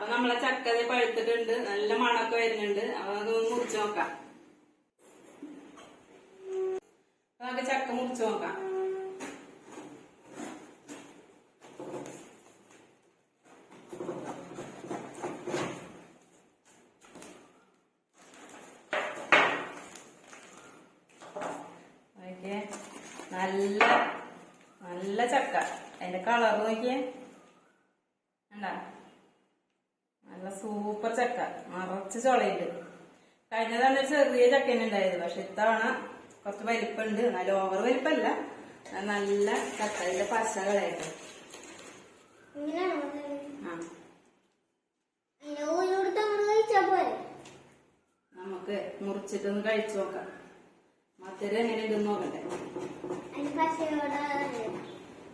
അപ്പൊ നമ്മളെ ചക്ക പഴുത്തിട്ടുണ്ട്, നല്ല മണമൊക്കെ വരുന്നുണ്ട്. അപ്പൊ അതൊന്ന് മുറിച്ച് നോക്കാം. നമുക്ക് ചക്ക മുറിച്ച് നോക്കാം. നല്ല നല്ല ചക്ക, അതിന്റെ കളർ നോക്കിയേ, കണ്ടാ? നല്ല സൂപ്പർ ചക്ക, നിറച്ച് ചുളയുണ്ട്. കഴിഞ്ഞ തവണ ചെറിയ ചക്കന്നെ ഉണ്ടായത്, പക്ഷെ ഇത്തവണ കുറച്ച് വലിപ്പമുണ്ട്. നല്ല ഓവർ വലിപ്പല്ല, നല്ല ചക്ക. അതിന്റെ പശകളായിട്ട് നമുക്ക് മുറിച്ചിട്ടൊന്ന് കഴിച്ചു നോക്കാം. മധുരം എങ്ങനെയുണ്ടെന്ന് നോക്കട്ടെ.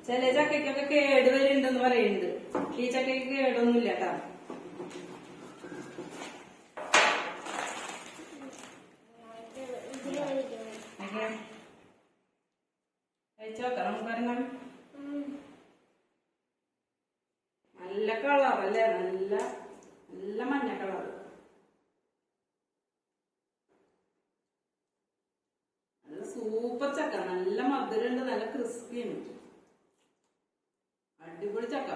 ചില ചക്കയ്ക്കൊക്കെ കേട് വരുന്നുണ്ടെന്ന് പറയുന്നുണ്ട്. ഈ ചക്കയ്ക്ക് കേടൊന്നുമില്ല കേട്ടോ. കഴിച്ചു നോക്കാം നമുക്കറിയാം. നല്ല കളറല്ലേ, നല്ല നല്ല മഞ്ഞ കളർ. നല്ല സൂപ്പർ ചക്ക, നല്ല മധുരമുണ്ട്, നല്ല ക്രിസ്പിയാണ്, അടിപൊളി ചക്ക.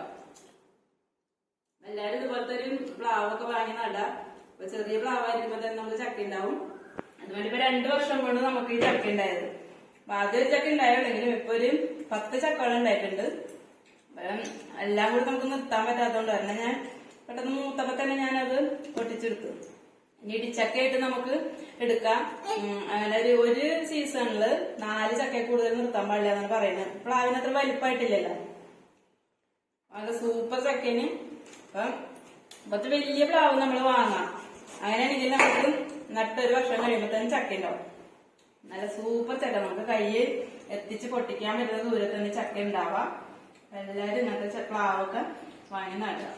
എല്ലാരും ഇതുപോലത്തെ ഒരു പ്ലാവൊക്കെ വാങ്ങി നടാം. ഇപ്പൊ ചെറിയ പ്ലാവായിരിക്കുമ്പോ തന്നെ നമുക്ക് ചക്ക ഉണ്ടാവും. അതുകൊണ്ട് ഇപ്പൊ 2 വർഷം കൊണ്ട് നമുക്ക് ഈ ചക്ക ഉണ്ടായത്. ആദ്യം ഒരു ചക്ക ഉണ്ടായുള്ളെങ്കിലും ഇപ്പൊ ഒരു 10 ചക്കകൾ ഉണ്ടായിട്ടുണ്ട്. എല്ലാം കൂടി നമുക്ക് നിർത്താൻ പറ്റാത്തതുകൊണ്ട് തന്നെ ഞാൻ പെട്ടെന്ന് മൂത്തപ്പോ തന്നെ ഞാനത് പൊട്ടിച്ചെടുത്തു. ഇനി ഇടിച്ചക്കയായിട്ട് നമുക്ക് എടുക്കാം. അങ്ങനെ ഒരു സീസണില് 4 ചക്ക കൂടുതൽ നിർത്താൻ പാടില്ല എന്നാണ് പറയുന്നത്. പ്ലാവിനത്ര വലിപ്പമായിട്ടില്ലല്ലോ. അത് സൂപ്പർ ചക്കന്. അപ്പം കുറച്ച് വലിയ പ്ലാവ് നമ്മൾ വാങ്ങാം. അങ്ങനെയാണെങ്കിൽ നമുക്ക് നട്ടൊരു വർഷം കഴിയുമ്പോ തന്നെ ചക്ക ഉണ്ടാവും. നല്ല സൂപ്പർ ചക്ക, നമുക്ക് കയ്യിൽ എത്തിച്ച് പൊട്ടിക്കാൻ പറ്റുന്ന ദൂരത്ത് തന്നെ ചക്ക ഉണ്ടാവാം. എല്ലാവരും ഇങ്ങനത്തെ പ്ലാവൊക്കെ വാങ്ങി നടാം.